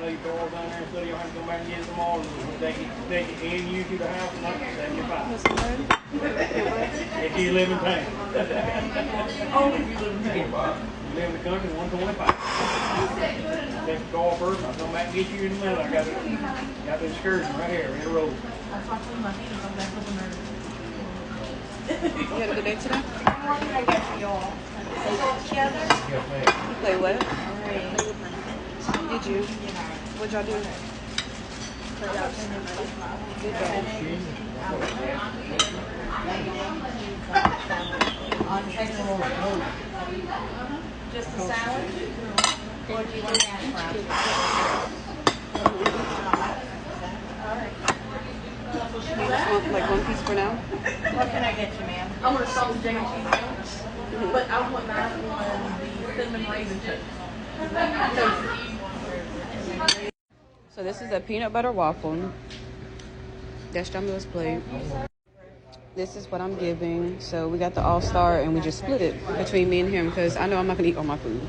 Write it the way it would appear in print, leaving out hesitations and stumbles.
you throw it down there instead of you have to come back and get some more. Take it in you to the house and that's 75. If you live in town. Oh, if you live in town. You live in the country, 125. Take the call first, I'll come back and get you in a minute. I got the excursion right here, in the road. That's why I put my feet on that little nerve. You had a good day today? What did I get for y'all? Play together? Yes, ma'am. You play what? Did you? What'd y'all do? Good job. Just a salad? Or do you want hash browns? Alright. You just want like one piece for now? What can I get you, ma'am? I want a salt and chicken cheese sandwich, but I want that one, the cinnamon raisin toast. So this is a peanut butter waffle. That's Jamila's plate. This is what I'm giving. So we got the all-star and we just split it between me and him because I know I'm not going to eat all my food.